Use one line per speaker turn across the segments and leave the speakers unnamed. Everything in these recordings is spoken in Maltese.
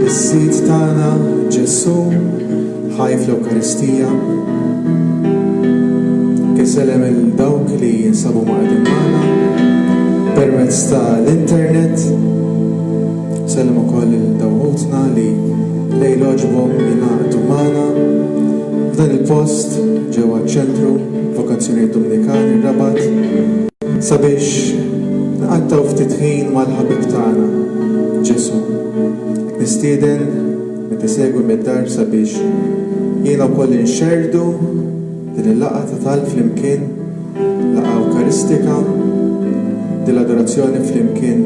Is-Sid tagħna Ġesu ħaj fl-Ewkaristija kisellem il-dawk li jinsabu maqdin magħna permezz tal-internet, sellem ukoll il-dawħutna li lejloġbhom jingħaqdu magħna f'dan il-post ġewwa ċ-Centru Vok Dumnikani Rabat sabiex naqattaw ftit ħin mal-ħabib tagħna Ġesu. Nistieden meta segwi mid-dar sabiex jiena wkoll inxerdu din il-laqgħa ta' tal flimkien laqgħa Ewkaristika din l-adorazzjoni flimkien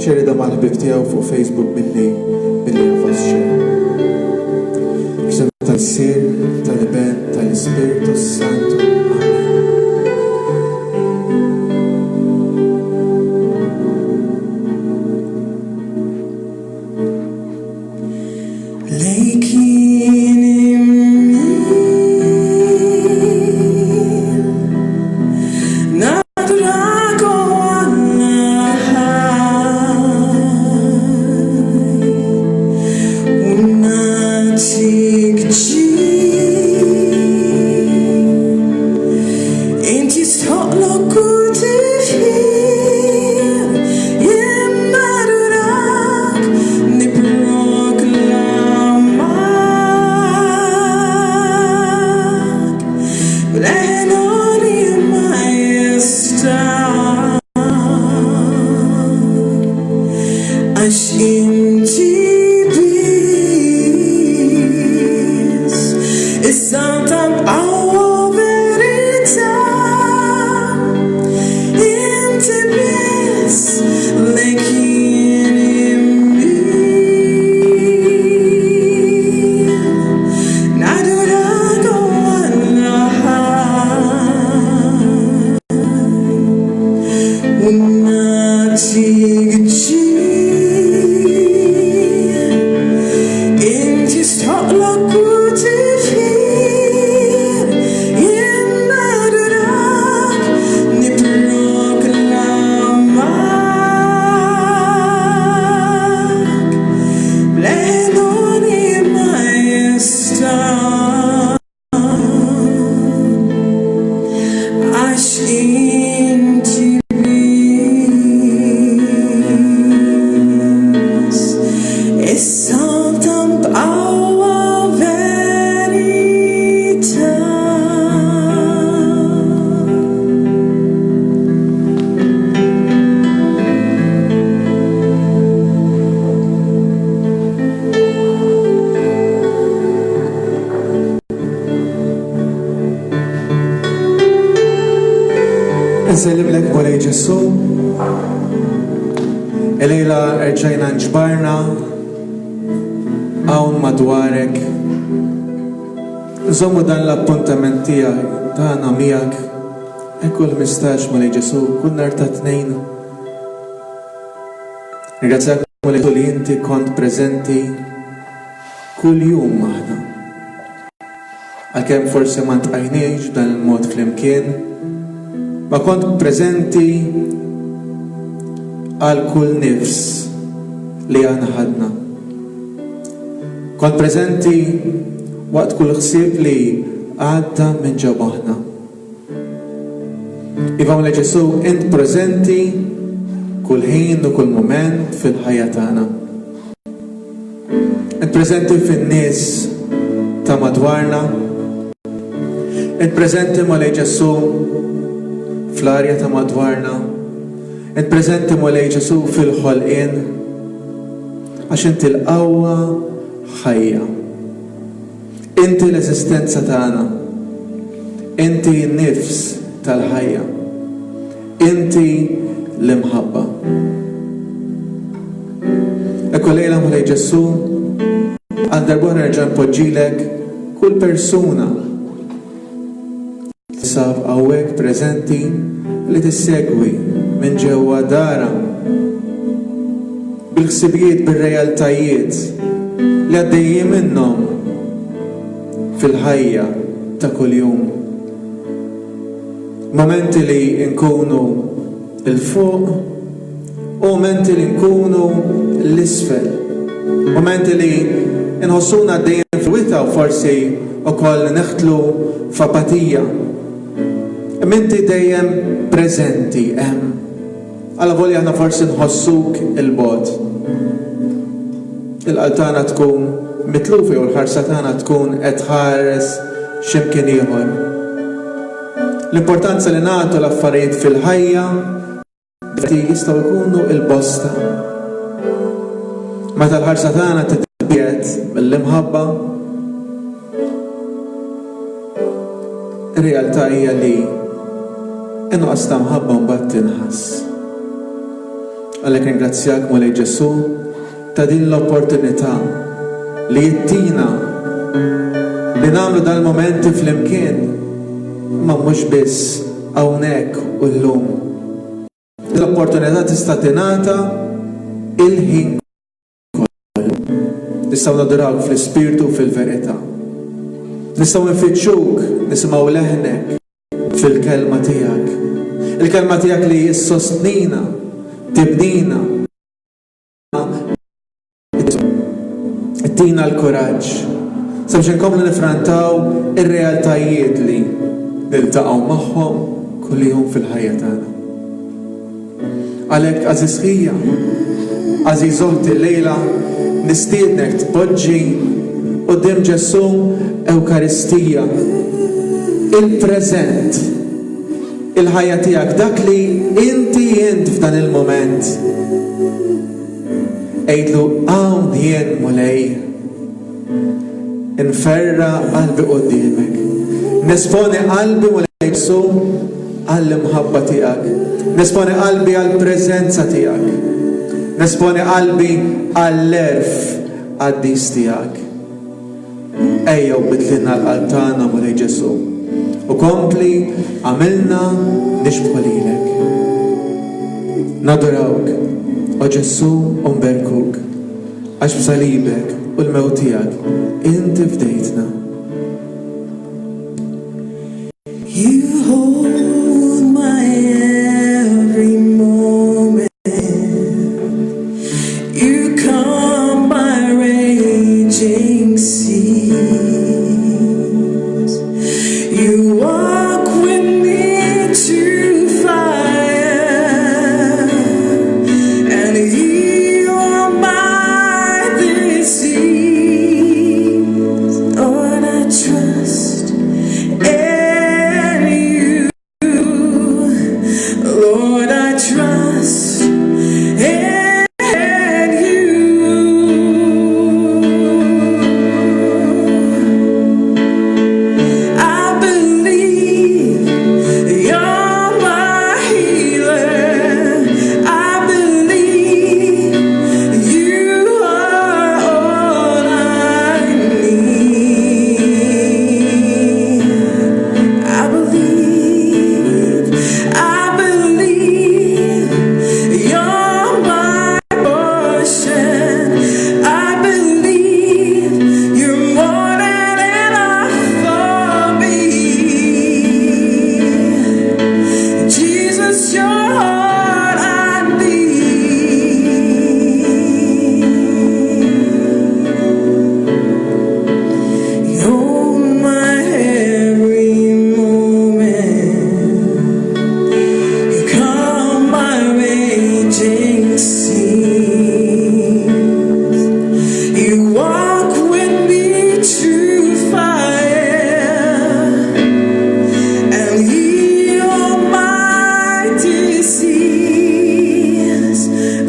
xerida mal-ħbib tiegħu fuq Facebook billi jafas xejn. F'isem tal-Sir, tal-Ben, tal-Ispiritu Santu. Nsellimlek Mawlej Ġesu, il-lejla rġajna nġbarna hawn madwarek. Nżommu dan l-appuntament tiegħek tagħna miegħek ekku l-15 Mawlej Ġesu kull nhar ta' tnejn. Ringrazzjak Mawlej Ġesu li inti kont preżenti kull jum magħna. Għalkemm forsi ma ntqajniex b'dan il-mod flimkien, ma kont preżenti għal kull nifs li aħna ħadna. Kont preżenti waqt kull ħsieb li għadda minn ġewwaħna. Iva Mawlej Ġesu, int preżenti kull ħin u kull mument fil-ħajja tagħna. Int preżenti fin-nies ta' madwarna. Int preżenti Mawlej Ġesu fl-arja ta' madwarna, int preżenti Mawlej Ġesu fil-ħolqien, għax inti l-qawwa ħajja. Inti l-eżistenza tagħna, inti n-nifs tal-ħajja, inti l-imħabba. Ekku lejla Mawlej Ġesu, għal darba nerġa' npoġġilek kull persuna sab hawnhekk preżenti li tissegwi minn ġewwa dara bil-ħsibijiet bir-realtajiet li għaddejjin minnhom fil-ħajja ta' kuljum. Momenti li nkunu il-fuq u momenti li nkunu l-isfel Momenti li inħossuna dejjem fil-wita u forsi ukoll neħtlu f'apatija. Minti dejjem preżenti hemm. Alla volja aħna forsi nħossuk il-bot. Il-qaltana tkun mitlufi u l-ħarsa tagħna tkun qed tħares x'imkien ieħor. L-importanza li nagħtu l-affarijiet fil-ħajja jistgħu jkunu il-bosta. Meta l-ħarsa tagħna titbiet mill-imħabba, ir-realtà hija li inqas ta' mħabba mbagħad tinħass. Għalhekk ringrazzjak Mulej Ġesu ta' din l-opportunità li jittina li nagħmlu dal-momenti fl-imkien ma mhux biss hawnhekk u llum. L-opportunità tista' tingħata il-ħin kollu. Nistgħu nadurawk fl-ispirtu u fil-verità. Nistgħu nfittxuk nisimgħu leħnek fil-kelma tiegħek. Il-kelma tiegħek li jissostnina, tibnina, tina l-kuraġġ. Sabiex inkomplu nifrantaw ir-realtajiet li niltaqgħu magħhom kull jum fil-ħajja tagħna. Għalhekk għażiżħija, għażiżoħti llejla nistiednek tpoġġi quddiem Ġesu Ewkaristija, il-preżent, il-ħajja tiegħek, dak li inti f'dan il-moment. Ejdlu hawn jien Mulej. Inferra qalbi qudiemek. Nesponi qalbi Mulej Ġesu għall-imħabba tiegħek. Nesponi qalbi għall-preżenza tiegħek. Nesponi qalbi għall-erf għad-dis tiegħek. Ejjew bidlilna l-qalb tagħna Mulej Ġesu. U kompli għamilna nixbħu lilek. Nadurawk, o Ġesu u nberkuk, għax b'salibek u l-mewt tiegħek inti fdejtna.
You hold my every moment. You calm my raging seas. You walk with me to fire and heal my disease. Lord, I trust in you. Lord, I trust in you. I believe you're my healer. I believe you are all I need. I believe you're my portion. I believe you're more than enough for me. Jesus, you're all I need. You hold my every moment. You calm my raging seas. You walk with me through fire and heal my disease.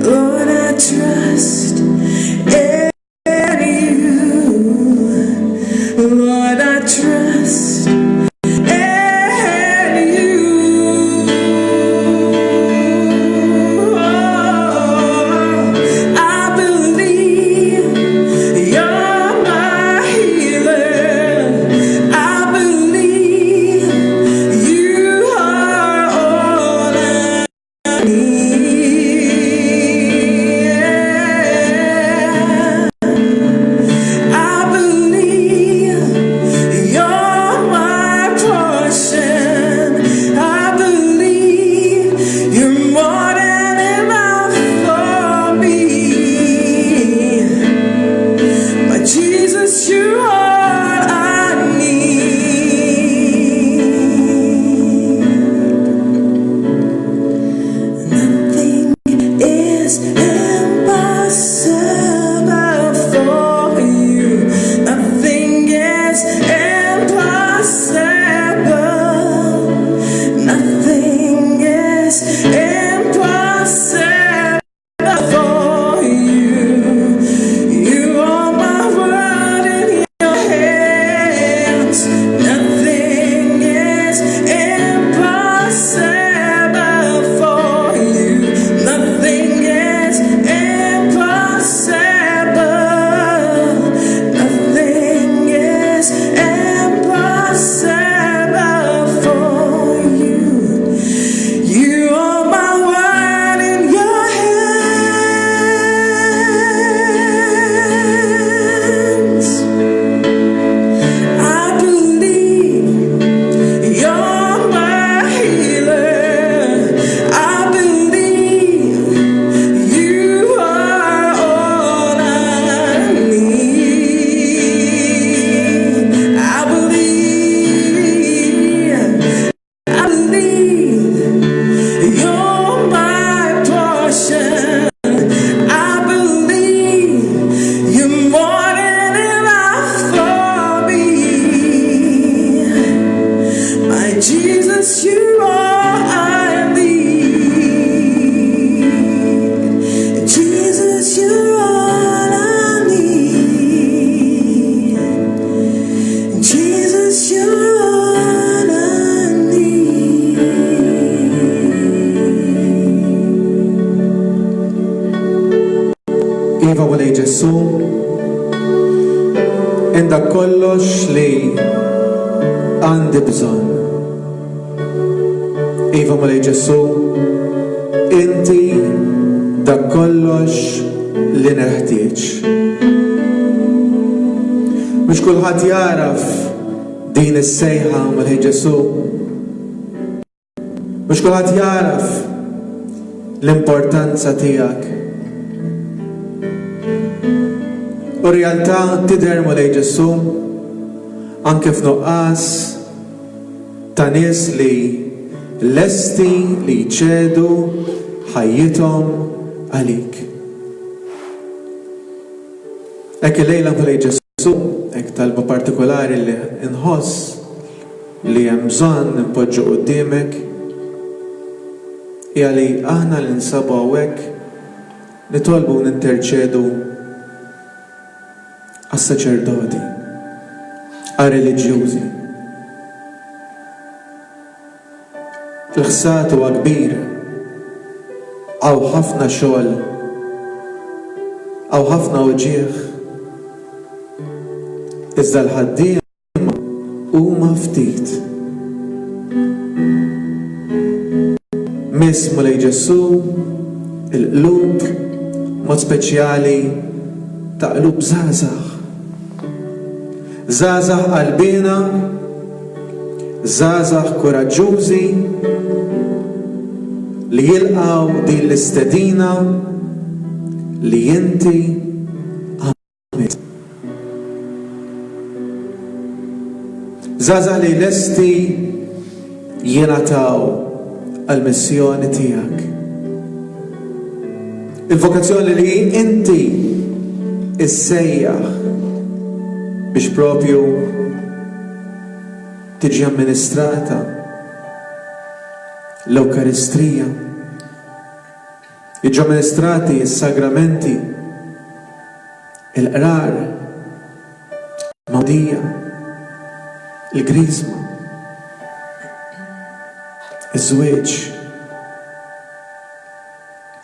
Lord, I trust in you. Lord, I trust in you. I believe you're
Iva mulej Ġesu, inda kollox li għandi bżonn. Iva mulej Ġesu, inti dak kollox li neħtieġ. Mhux kulħadd jaraf din is-sejħa mulej Ġesu. Mhux kulħadd jaraf l-importanza tiegħek. U realtà tidher mulej Ġesu anke f'nuqqas ta' nies li lesti li jċedu ħajjithom għalik. Hekk il-lejla mulej Ġesu, hekk talba partikolari li inħoss li hemm bżonn nimpoġġu quddiemek hija li aħna li nsabu hawnhekk nitolbu ninterċedu għas-saċerdoti, għar-reliġjużi. Il-ħsat huwa kbir, għaw ħafna xogħol, għaw ħafna uġieħ. Iżda l-ħaddiema huma ftit. Miss mulej Ġesu, il-qlub mod speċjali ta' qlub żgħażagħ. Żgħażagħ qalbina, żgħażagħ kuraġġużi li jilqgħu din l-istedina li inti għamilt. Żgħażagħ li lesti jingħataw għall-missjoni tiegħek. Il-vokazzjoni li inti issejjaħ biex propju tiġi amministrata l-Ewkaristrija, jiġu amministrati s-sagramenti, il-qrar, mawdija, il-grizma, iż-żwieġ,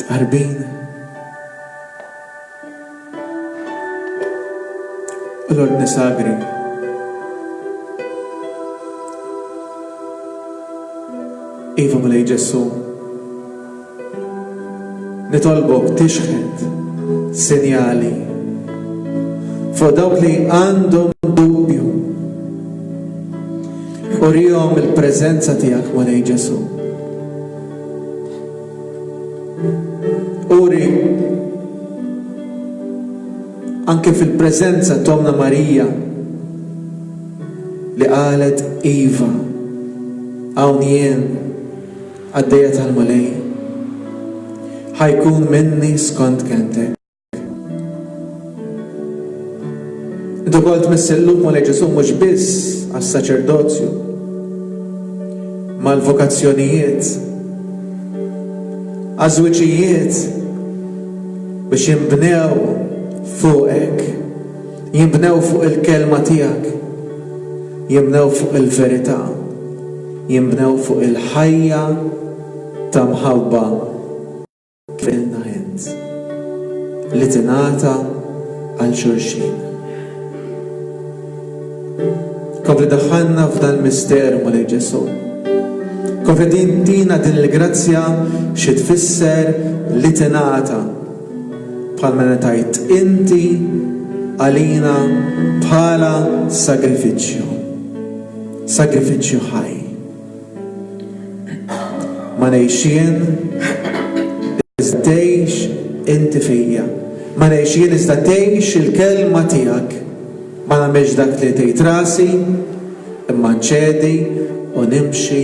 tqarbin. L-ordni sagri. Iva mulej Ġesu, nitolbok tixħed sinjali fuq dawk li għandhom dubju. Urihom il-preżenza tiegħek mulej Ġesu. Uri anke fil-preżenza Tomna Marija li qalet Iva hawn jien għaddejja tal-mulej ħajkun minni skont kentek. Intu kol tmissilluk mulej Ġesu mhux biss għas-saċerdozju mal-vokazzjonijiet, għaż-żwiġijiet biex jinbnew fuqek, jinbnew fuq il-kelma tiegħek, jinbnew fuq il-verità, jinbnew fuq il-ħajja ta' mħabba kifilna int li tingħata għal xulxin. Kompli daħħalna f'dan il-misteru mulej Ġesu. Kompli tina din il-grazzja xi tfisser li tingħata bħalma ngħatajt inti għalina bħala sagrifiċċju. Sagrifiċċju ħaj. Ma ngħixien iżda tgħix inti fija. Ma ngħixien iżda tgħix il-kelma tiegħek. Ma nagħmilx dak li tgħid rasi, imma nċedi u nimxi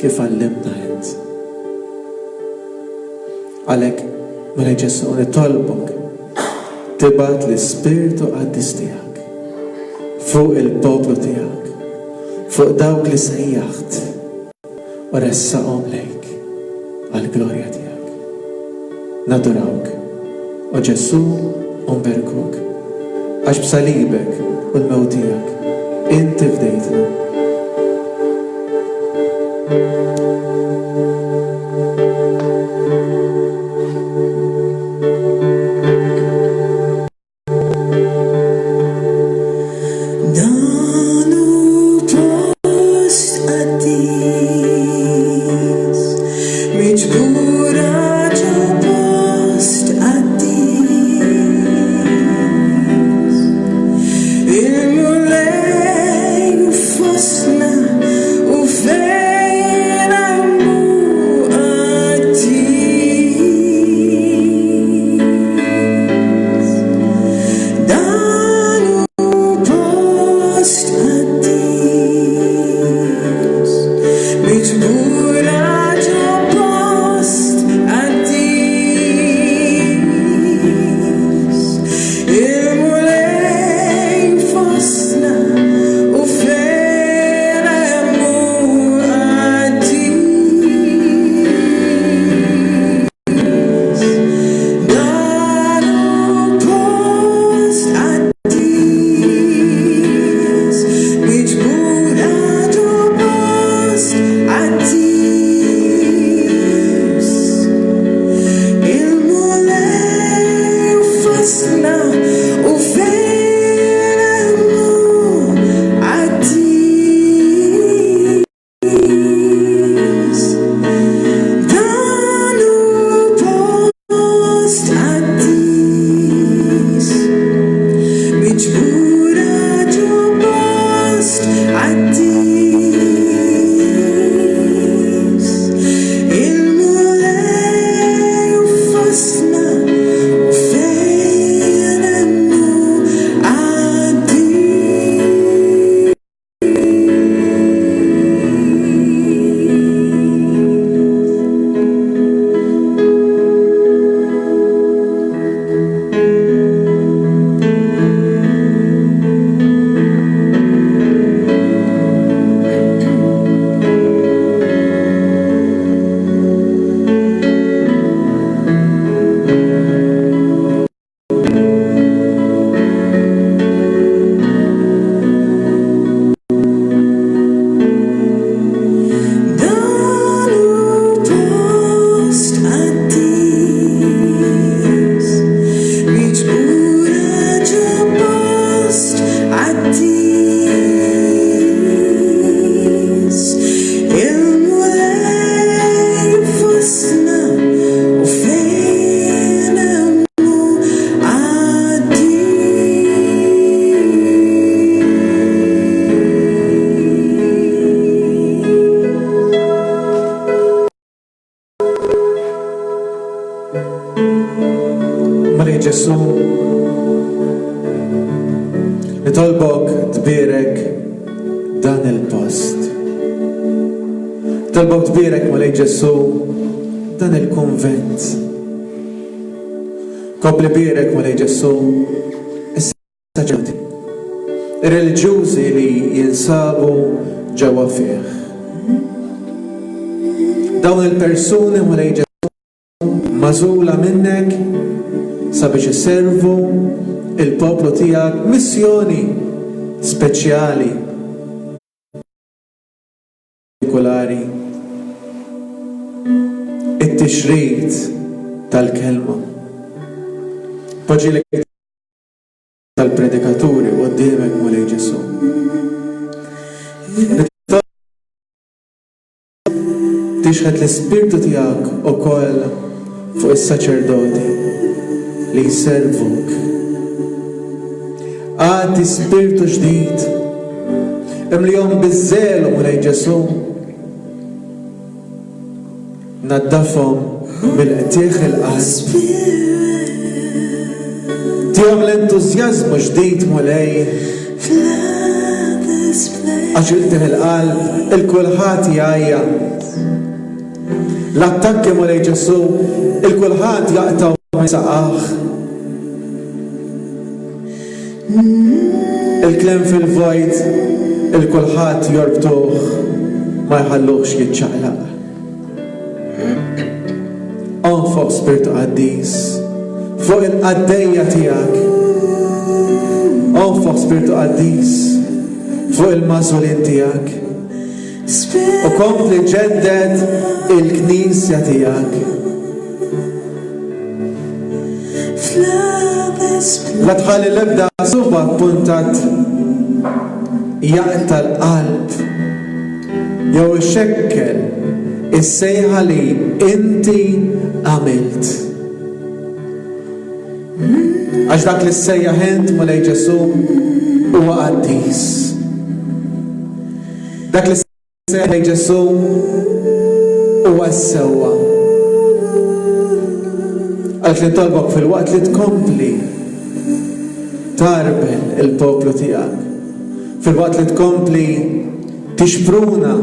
kif għallimna int. Għalhekk mulej Ġesu nitolbok tibgħat l-Ispiritu Qaddis tiegħek fuq il-poplu tiegħek, fuq dawk li sejjaħt u ressaqhom lejk għall-glorja tiegħek. Nadurawk u Ġesu nberkuk għax b'salibek u l-mewt tiegħek inti fdejtna. nitolbok tbierek dan il-post. Nitolbok tbierek Mulej Ġesu dan il-kunvent. Kompli bierek Mulej Ġesu is-saċerdoti, ir-reliġjużi li jinsabu ġewwa fih. Dawn il-persuni Mulej Ġesu magħżula minnek sabiex iservu il-poplu tiegħek missjoni speċjali partikolari, it-tixrid tal-kelma. Poġġilek tal-predikaturi quddiemek Mulej Ġesu. Tixħed l-ispirtu tiegħek ukoll fuq is-saċerdoti li jservuk. Għati spirtu ġdid imlijom biż-żelu Mulej Ġesu, naddafhom bil-qtieħ il-qalb. Tihom l-entużjażmu ġdid Mulej għax il-qtieħ il-qalb il-kulħadd jgħajja. L-attakki Mulej Ġesu il-kulħadd jaqtaw ma jsaqaħ. Il-klem fil-vojt il-kulħadd jorbtuh ma jħalluhx jiċċaqlaq. Onfoq Spiritu Qaddis fuq il-qaddejja tiegħek. Onfoq Spiritu Qaddis fuq il-mażulin tiegħek. U kompli ġedded il-knisja tiegħek. La tħalli l-ebda suba puntat jaqta l-qalb jew ixekkel is-sejħa li inti għamilt. Għax dak li s-sejjaħ int Mulej Ġesu huwa qaddis. Dak li s-sejjaħ Mulej Ġesu huwa s-sewwa. Għalek li tolbok fil-waqt li tkompli tarbel il-poplu tiegħek. Fil-waqt li tkompli tixpruna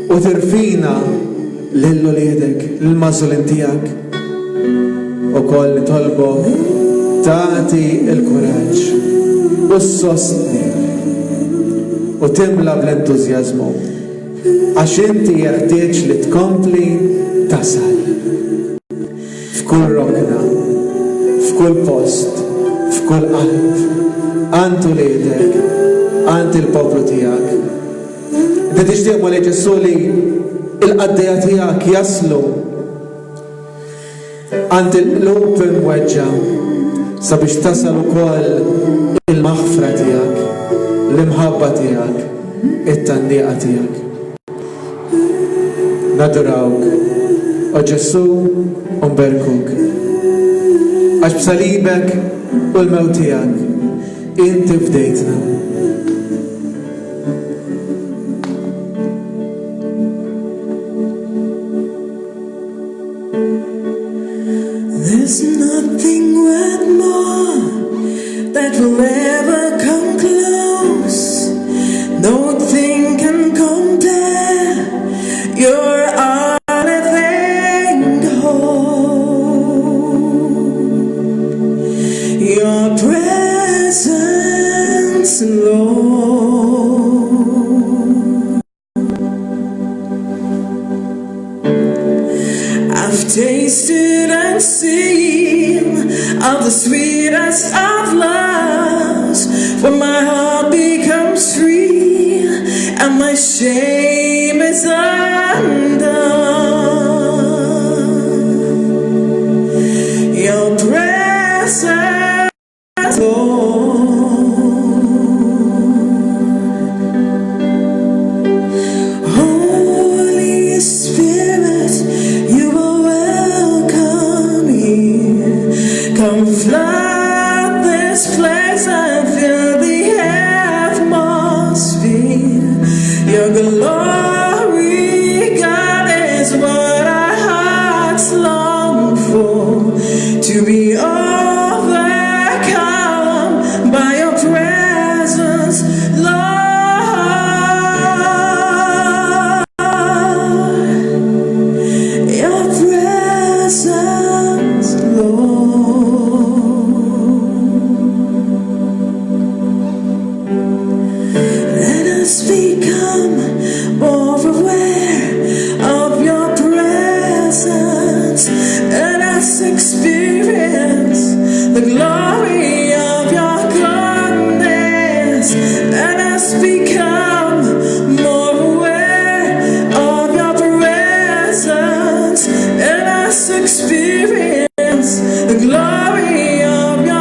u tirfina lill-uliedek, lill-mażulin tiegħek. Ukoll li tolbok tagħti il-kuraġġ u s-sostni u timla bl-entużjażmu għax inti jeħtieġ li tkompli tasal. F'kull rokna, f'kull post, f'kull qalb, għand uliedek, għand il-poplu tiegħek. Inti tixtieq Mulej Ġesu li il-qaddejja tiegħek jaslu għand il-qlub imweġġa sabiex tasal ukoll il-maħfra tiegħek, l-imħabba tiegħek, it-tannieqa tiegħek. Nadurawk, o Ġesu, u nberkuk. Għax b'salibek u l-mewt tiegħek inti fdejtna.
There's nothing worth more that will ever come close. No thing can compare. You're everything whole. Your presence, Lord. I've tasted and seen of the sweetest of loves, when my heart becomes free and my shame is undone. Your presence, Lord. Holy Spirit, you are welcome here. Come flood this place and fill the atmosphere. Your glory, God, is what our hearts long for. To be overcome become more aware of your presence, and as experience the glory of your goodness, and as become more aware of your presence, and as experience the glory of your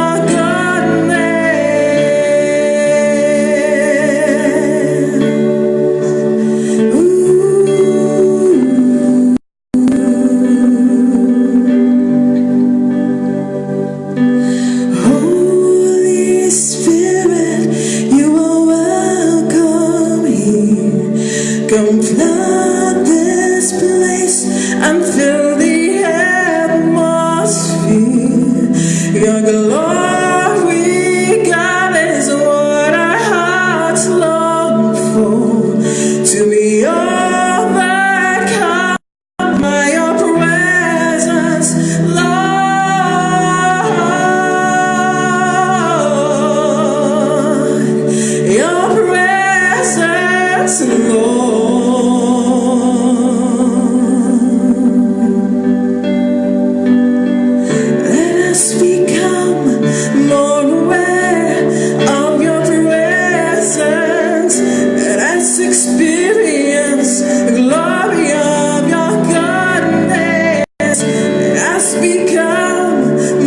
Holy Spirit, you are welcome here. Come flood this place and fill the atmosphere. Your glory, God, is what our hearts long for. To be overcome by your presence, Lord. Your presence, Lord. Let us become more aware of your presence, and let's experience the glory of your goodness. Let us become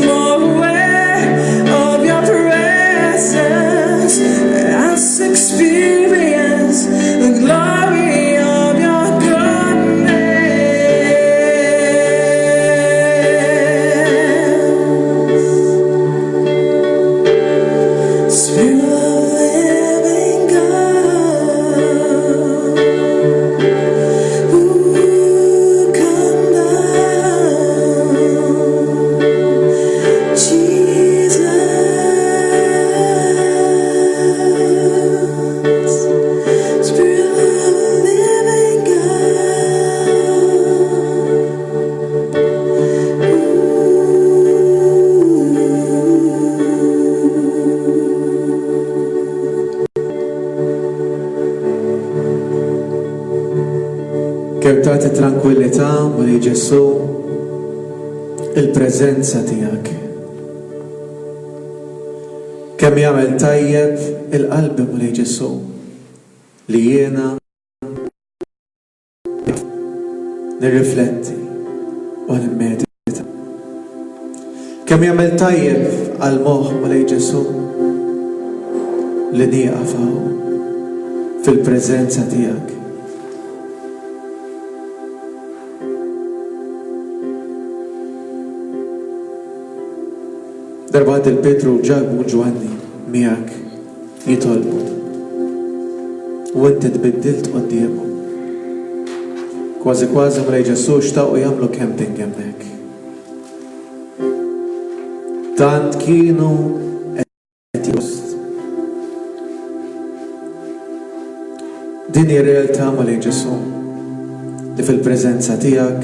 more aware of your presence, let us experience the glory of your goodness. Spirit of living God, ooh, come down, Jesus. Spirit of living
Kemm tagħti tranquillità Mulej Ġesu il-preżenza tiegħek. Kemm jagħmel tajjeb il-qalbi Mulej Ġesu li jiena nirrifletti u nimmedita. Kemm jagħmel tajjeb għall-moħħ Mulej Ġesu li nieqaf hawn fil-preżenza tiegħek. Darbat il-Petru ġabu Ġwanni miegħek jitolbu u inti tbiddilt qudiemhom. Kważi kważi Mulej Ġesu xtaqgħu jagħmlu camping hemmhekk. Tant kienu qed just. Din hi realtà Mulej Ġesu li fil-preżenza tiegħek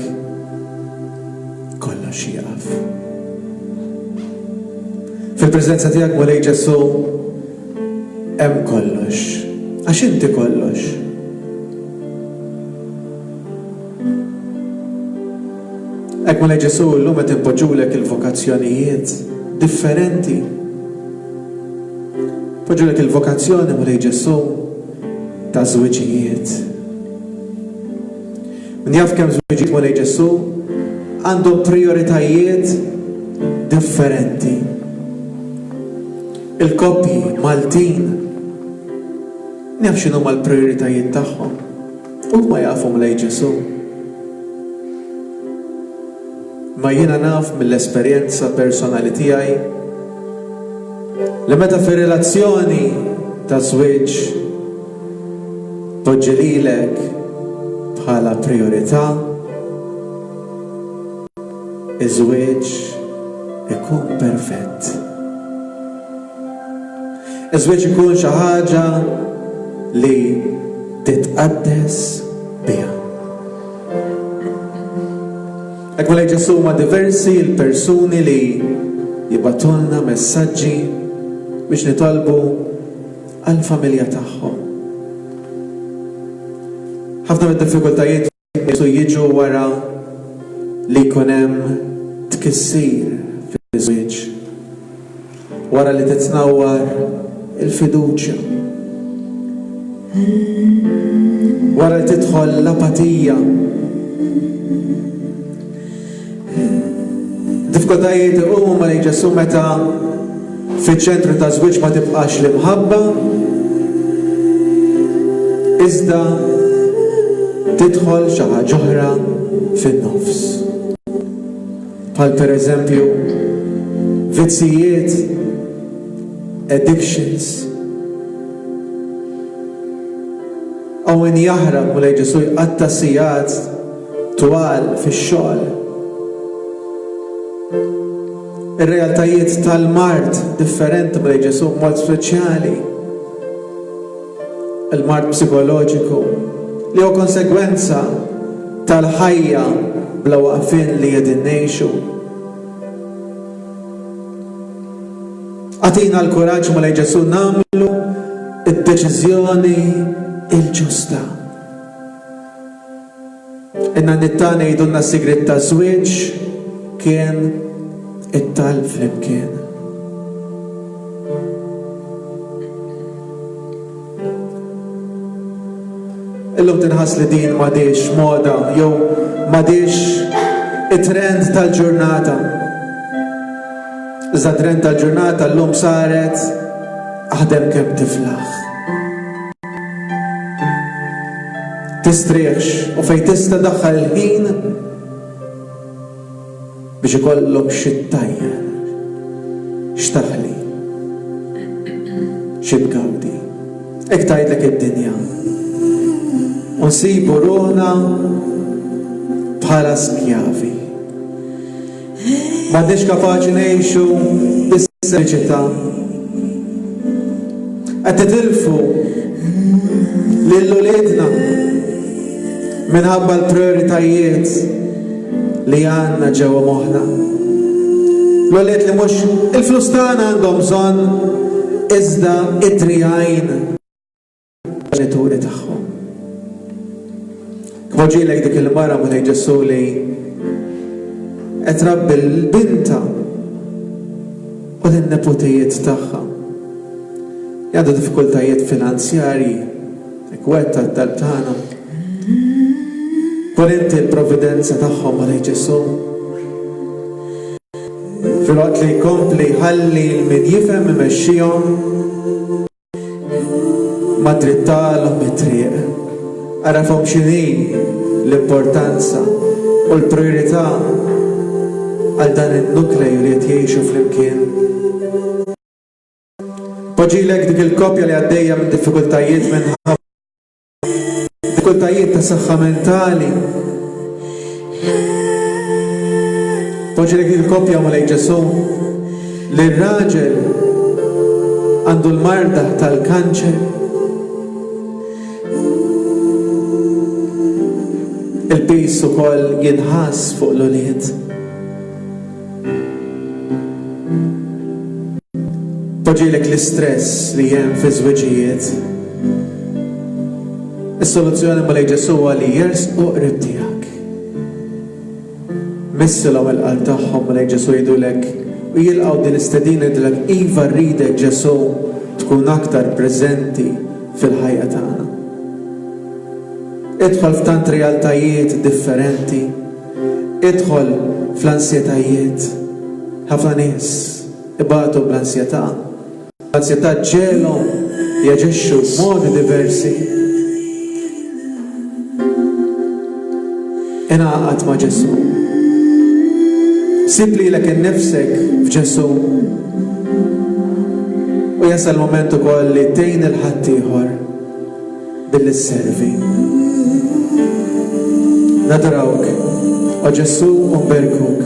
kollox jieqaf. Fil-preżenza tiegħek Mulej Ġesu hemm kollox, għax inti kollox. Hekk Mulej Ġesu llum qed impoġġulek il-vokazzjonijiet differenti. Poġġulek il-vokazzjoni Mulej Ġesu ta' żwiġijiet. Min jaf kemm żwiġijiet Mulej Ġesu għandhom prioritajiet differenti. Il-koppji Maltin naf x'inhuma l-prijoritajiet tagħhom u ma jafu Mulej Ġesu. Ma jiena naf mill-esperjenza personali tiegħi li meta fi relazzjoni ta' żwieġ poġġi lilek bħala priorità, iż-żwieġ ikun perfett. Iż-żwieġ ikun xi ħaġa li titqaddes biha. Hekk Mulej Ġesu huma diversi l-persuni li jibatulna messaġġi biex nitolbu għall-familja tagħhom. ħafna mid-diffikultajiet jiġu wara li jkun hemm tkissir fiż-żwieġ, wara li titnawwar il-fiduċja, wara li tidħol l-apatija. Diffikultajiet huma li ġesu meta fiċ-ċentru ta' żwieġ ma tibqax l-imħabba, iżda tidħol xi ħaġa oħra fin-nofs. Bħal pereżempju vizzijiet, addictions. Għawin jaħrab u lejġesu jqatta sijat twal fix-xogħol. Ir-realtajiet tal-mart differenti u lejġesu mod speċjali. Il-mart psikoloġiku li hu konsegwenza tal-ħajja bla waqfin li qegħdin ngħixu. Għatina l-kuraġġ ma Ġesu nagħmlu id-deċiżjoni il-ġusta. Inna nittana jgħidulna s-sigriet ta' żwieġ kien it-tal flimkien. Illum tinħass li din m'għadix moda jew m'għadix it-trend tal-ġurnata. Iżda trend tal-ġurnata llum saret aħdem kemm tiflaħ. Tistrieħx u fejn tista' daħħal il-ħin biex ikollok xi ttajjer, x'taħli, xi tgawdi. Hekk tgħidlek id-dinja. U nsibu ruħna bħala skjavi. M'għadniex kapaċi ngħixu bis-sempliċità. Qed titilfu lil uliedna minħabba l-prioritajiet li għandna ġewwa moħħna. L-ulied li mhux il-flus tagħna għandhom bżonn iżda id-drijajn ġenituri tagħhom. Kważilek dik il-mara ma Ġesu li qed trabbi l-binta u l-neputijiet tagħha. Għandu diffikultajiet finanzjarji, kwetta t-talb tagħna. Kun inti l-provvidenza tagħhom ma Ġesu. Fil-waqt li jkompli ħalli min jifhem imexxihom ma trittalhom it-triq. Għarafhom x'inhi l-importanza u l-priorità għal dan il-nukleju li qed jgħixu flimkien. Poġġilek dik il-koppja li għaddejja minn diffikultajiet minħabba diffikultajiet ta' saħħa mentali. Poġġilek dik il-koppja ma Ġesu li r-raġel għandu l-marda tal-kanċer. Il-pis ukoll jinħass fuq l-ulied. Poġġilek l-istress li hemm fi żwiġijiet. Is-soluzzjoni ma Ġesu huwa li jersqu qrib tiegħek. Missilhom il-qalb tagħhom ma Ġesu jgħidulek u jilqgħu din istedina jgħidulek iva rridek Ġesu tkun aktar preżenti fil-ħajja tagħna. Idħol f'tant realtajiet differenti, idħol fl-ansjetajiet. Ħafna nies ibatu bl-ansjetà. L-ansjetà ġelhom jaġixxu b'modi diversi. Ingħaqad ma' Ġesu. Sib lilek innifsek f'Ġesu. U jasal l-moment ukoll li tgħin il-ħadd ieħor billi sservi. Nadorawk, o Ġesu u nberkuk,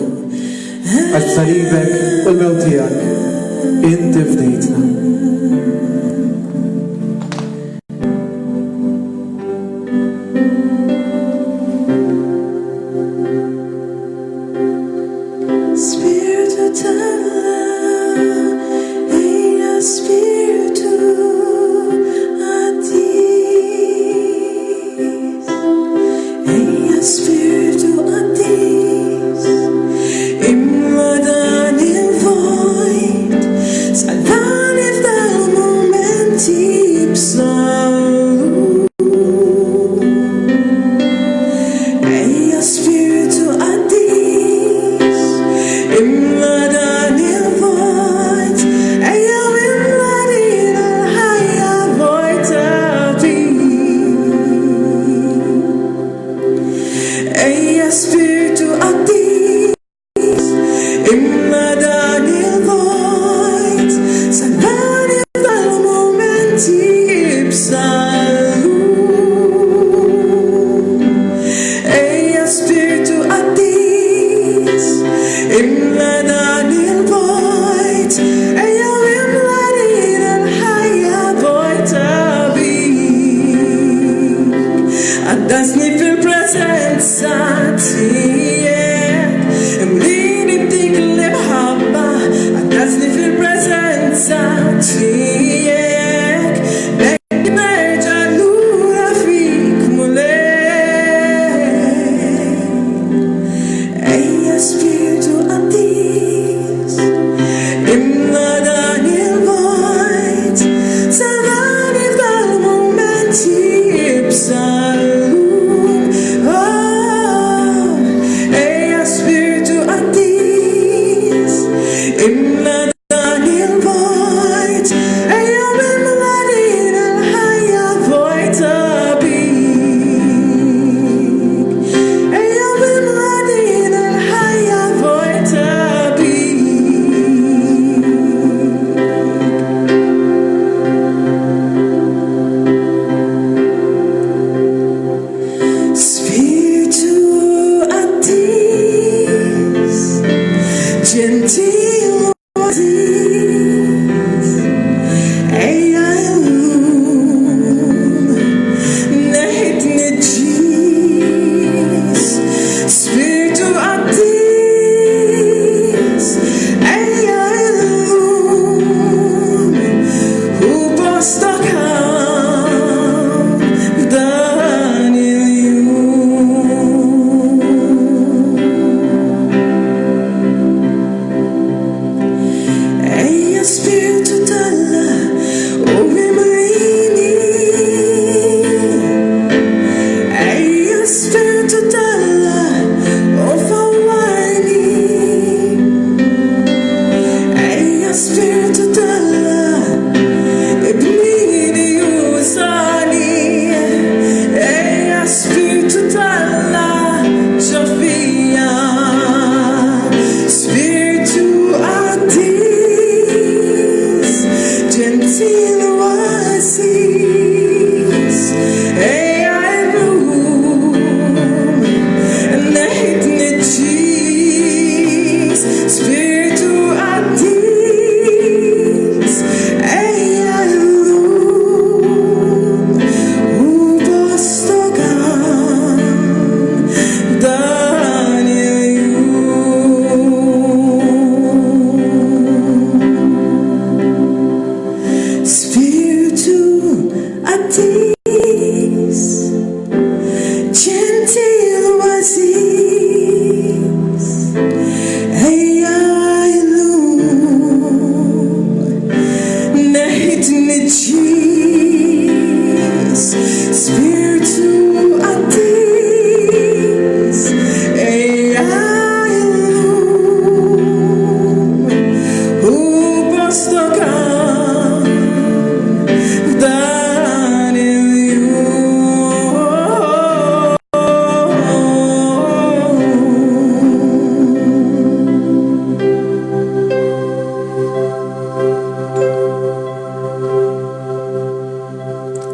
għal salibek u l-mewt tiegħek, inti fdejtna.
Spiritu t'Alla, eja Spiritu Agius.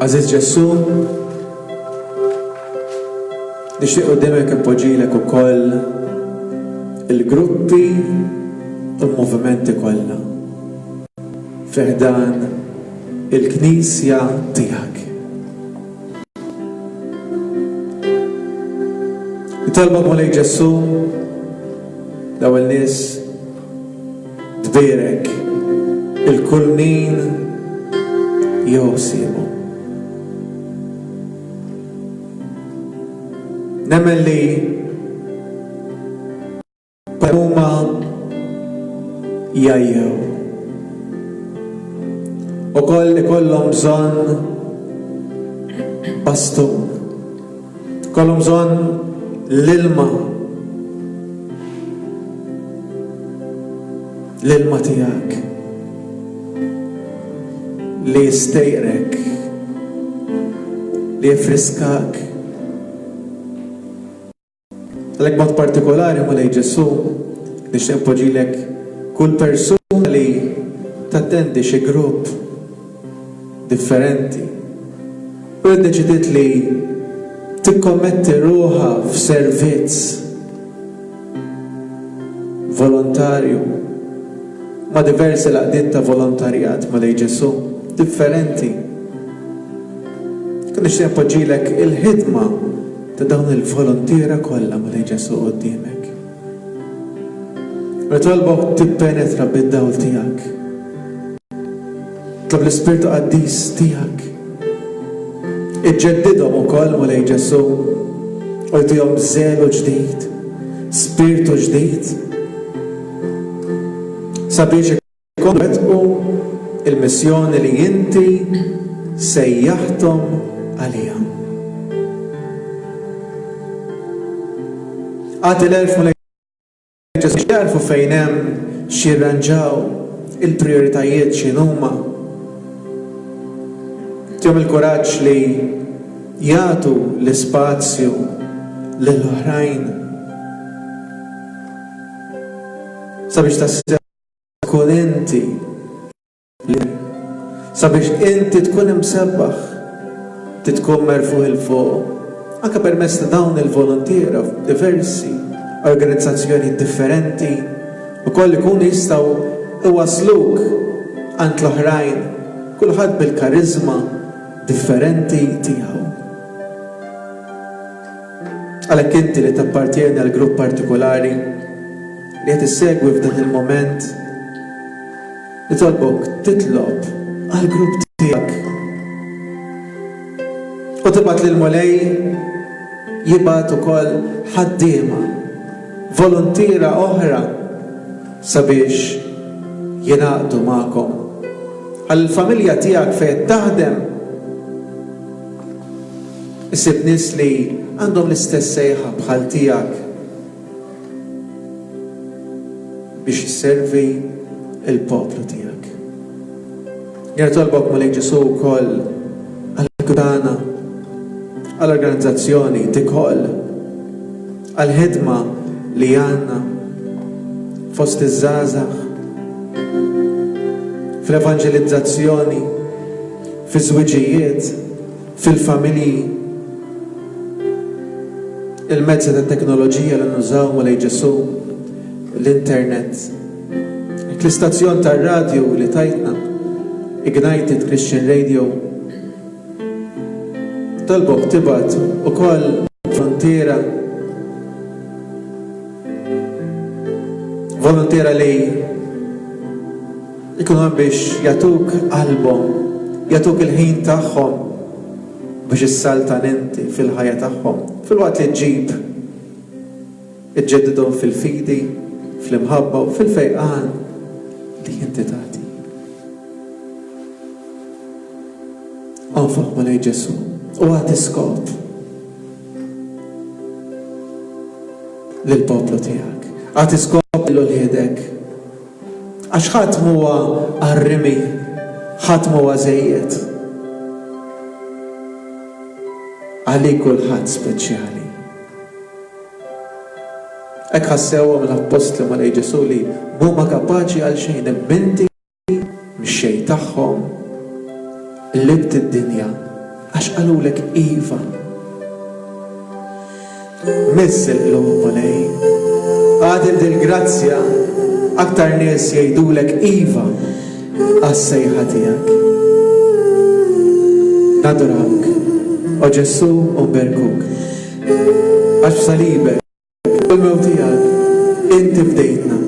Aziz Ġessu, nixtieq qudiemek appoġġilek ukoll il-gruppi u l-movimenti kollha fih dan il-Knisja tiegħek. Nitolbok Mulej Ġessu l-ewwel nies tbierek il-kull min josibu. Nemmen li huma jajjew ukoll ikollhom bżonn bastun, ikollhom bżonn l-ilma tiegħek li jistejqrek, li jifriskak. Għalhekk mod partikolari Mulej Ġessu nixtieq appoġġilek kull persuna li tattendi xi grupp differenti u ddeċidiet li tikkommetti ruħha f'servizz volontarju ma' diversi laqdiet ta' volontarjat Mulej Ġessu differenti. Nixtieq appoġġilek il-ħidma ta' dawn il-volontiera kollha Mulej Ġessu quddiemek. Nitolbok tippenetra bid-dawl tiegħek. Tlob l-Ispirtu Qaddis tiegħek. Iġġeddidhom ukoll Mulej Ġessu u jtihom żelu ġdid, spiritu ġdid. Sabiex ikunu wettqu il-missjoni li inti sejjaħthom għaliha. Għati l-elf Mulej Ġessu jarfu fejn hemm xirranġaw il-prioritajiet x'inhuma. Tihom il-kuraġġ li jagħtu l-ispazju lill-oħrajn sabiex tassew tkun inti sabiex inti tkun imsebbaħ tkun merfuq il-fuq. Anke permezz ta' dawn il-volontiera diversi organizzazzjoni differenti ukoll ikunu jistgħu iwasluk għand l-oħrajn kulħadd bil-kariżma differenti tiegħu. Għalhekk inti li tappartieni għal grupp partikolari li qed issegwi f'dan il-mument nitolbok titlob għal grupp tiegħek u tibgħat lil Mulej jibgħat ukoll ħaddiema volontiera oħra sabiex jingħaqdu magħkom. Għall-familja tiegħek fejn taħdem isib nies li għandhom l-istess sejħa bħal tiegħek biex jisservi il-poplu tiegħek. Nitolbok Mulej Ġessu wkoll għall-kutana għall-organizzazzjoni tikoll għall-ħidma li għandna fost iż-żgħażagħ fl-evanġelizzazzjoni fi żwiġijiet, fil-familji, il-mezzi ta' teknoloġija li nużaw ma Ġesu, l-internet, l-istazzjon tar-radju li tajtna, Ignited Christian Radio, talbok tibat ukoll volontera li ikunu biex jatuk qalbhom, jatuk il-ħin tagħhom biex issaltan inti fil-ħajja tagħhom, fil-waqt li ġġib iġġeddidhom fil-fidi, fl-imħabba u fil-fejqan li inti tagħti. Anfaq ma lejn Ġesu u għati skop lill-poplu tiegħek, għati skop l-uljedek, għax ħadd huwa arrimi, ħadd huwa żejjed. Għalik kulħadd speċjali. Hekk ħassewhom mill-apostli ma lejn Ġesu li huma kapaċi għal xejn imbinti mix-xejn tagħhom libt id-dinja għax qalulek iva. Missel l-hom lejn. Għadil dil-grazzja aktar nies jgħidulek iva għas-sejħa tiegħek. Nadurak, o Ġesu u berkuk. Għax salibek, u l-mew tiegħek, inti bdejtna.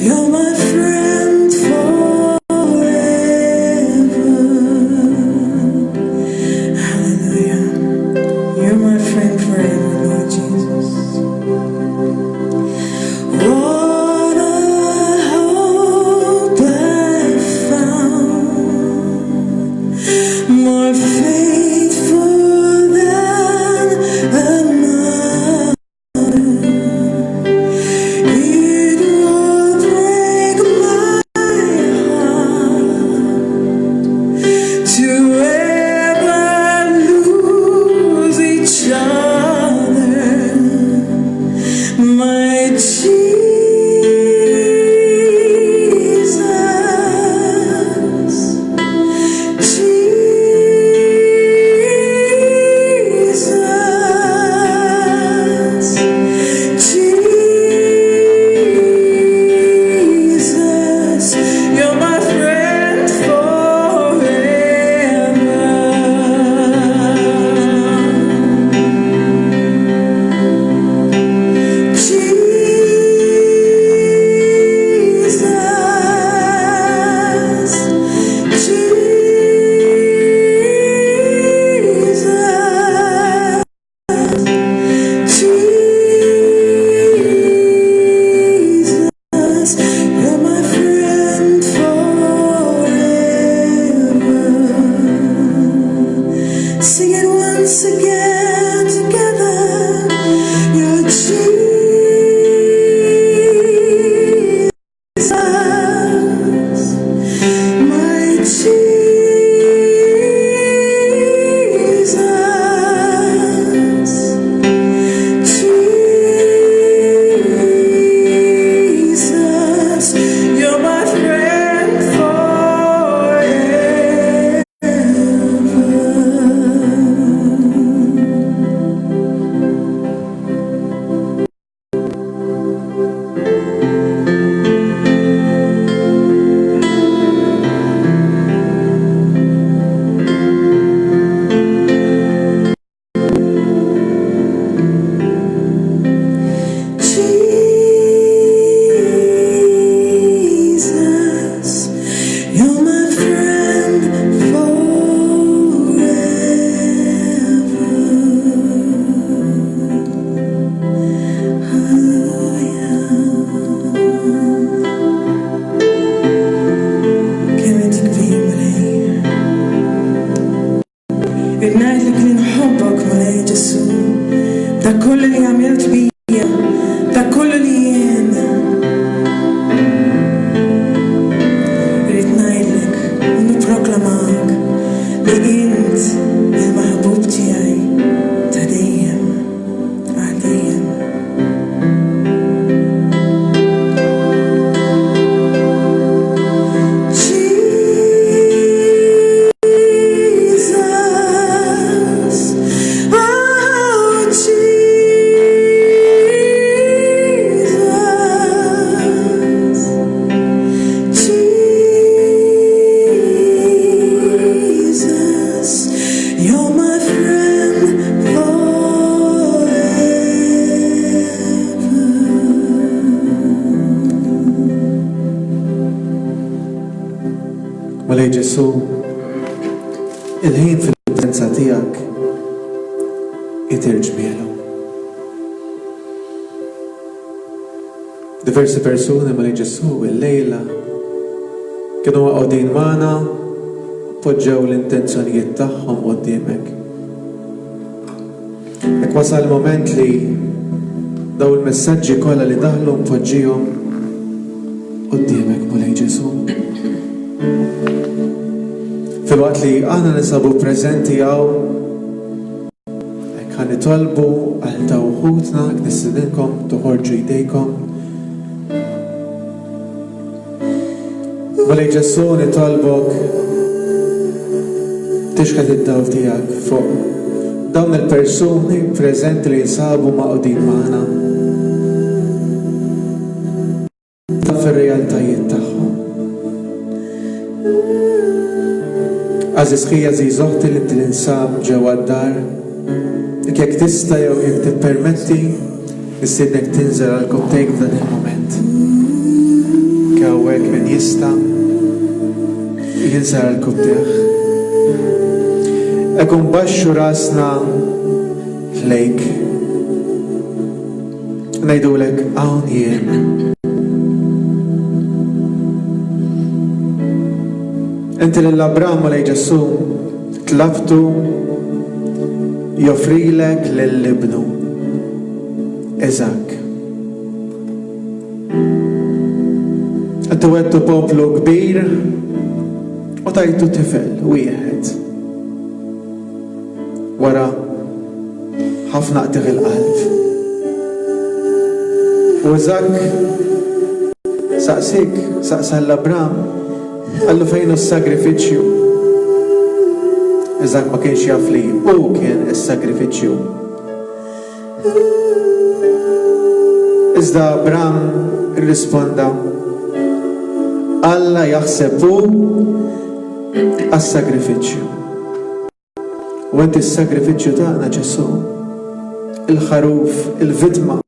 You're my friend forever.
Mulej Ġesu, il-ħin fil-prezenza tiegħek itir ġmielu. Diversi persuni Mulej Ġesu il-lejla kienu għodin magħna, poġġew l-intenzjonijiet tagħhom quddiemek. Jekk wasal moment li daw il-messaġġi kollha li daħlu mpoġġihom quddiemek Mulej Ġesu. Fil-waqt li aħna nisabu preżenti hawn, hekk ħanitolbu għal tawħudna nistidinkom toħorġu jdejkom. Mulej Ġesu nitolbok tixħed id-dawl tiegħek fuq dawn il-persuni preżenti li jinsabu maqudin magħna. Taf ir-realtajiet tagħhom. Għaziz ħija żgħożoħti li tinsab ġewwa d-dar, jekk tista' jew jekk tippermetti nistiednek tinżel għal koptejk f'dan il-moment. Hawnhekk min jista' jinżel għal koptejh. Hekk nbaxxu rasna lejk. Ngħidulek hawn jien. Inti lill-Abraham Mulej Ġesu tlabtu joffrilek lill-ibnu Iżak. Inti wedtu poplu kbir u tajtu tifel wieħed. Wara ħafna qtieħ il-qalb. U Iżak saqsa l-Abraham għallu fejn is-sagrifiċċju. Iżak ma kienx jaf li hu kien is-sagrifiċċju. Iżda Abraham irrisponda Alla jaħseb hu għas-sagrifiċċju. U inti s-sagrifiċċju tagħna Ġesu, il-ħaruf, il-vidma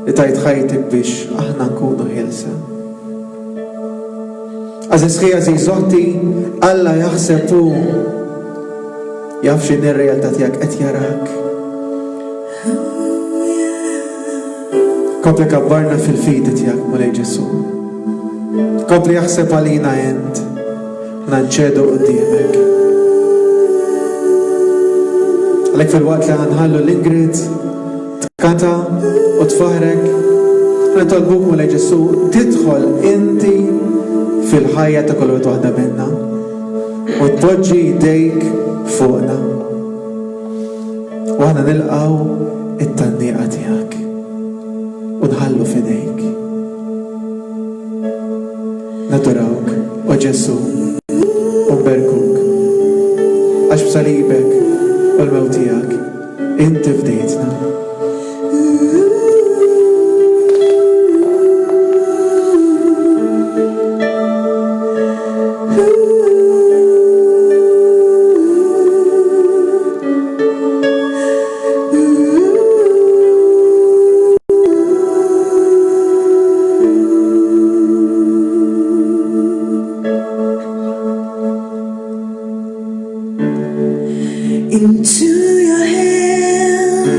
li tajt ħajtek biex aħna nkunu ħielsa. Għaziz ħija żgħożoħti, Alla jaħseb hu jaf x'inhi r-realtà tiegħek qed jarak. Kompli kabbarna fil-fidi tiegħek Mulej Ġesu. Kompli jaħseb għalina int nanċedu quddiemek. Għalhekk fil-waqt li ħanħallu l-Ingrid tkanta u tfaħrek, nitolbuk Mulej Ġesu tidħol inti fil-ħajja ta' kull waħda minna u tpoġġi jdejk fuqna. U aħna nilqgħu it-tannieqa tiegħek u nħallu f'idejk. Nadurawk u Ġesu u nberkuk għax b'salibek u l-mewt tiegħek inti fdejtna.
Into your hands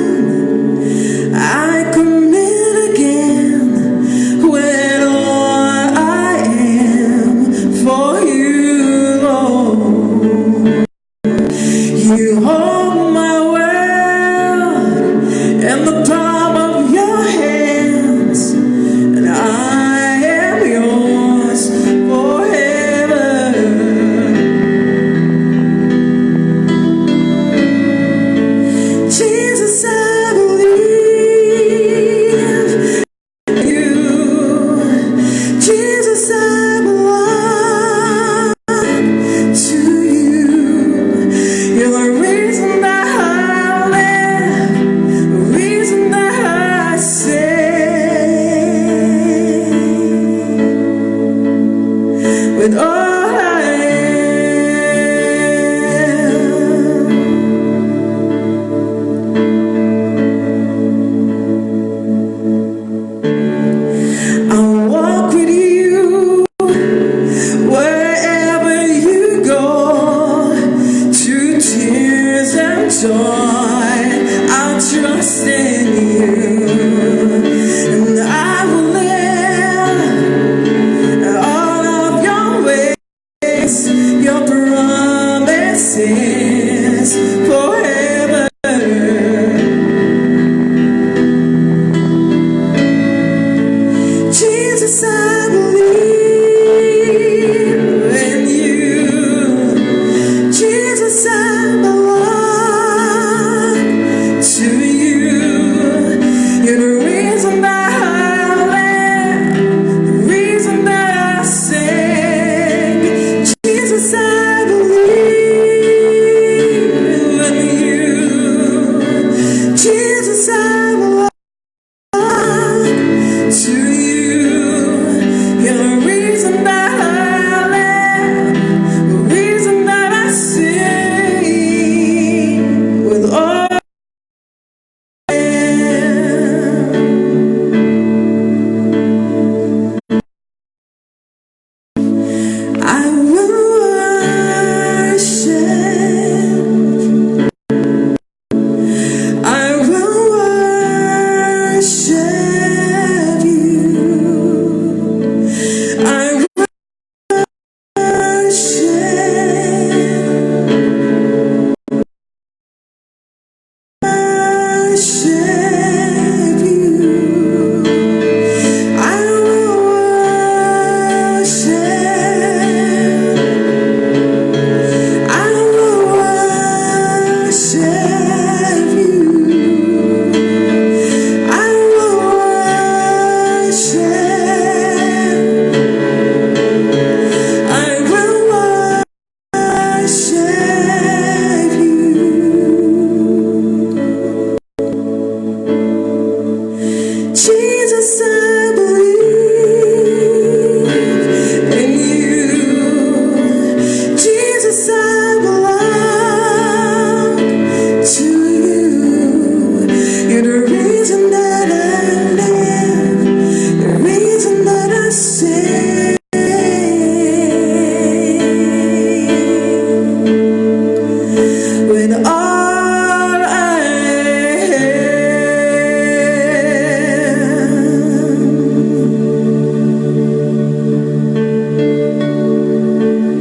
الشام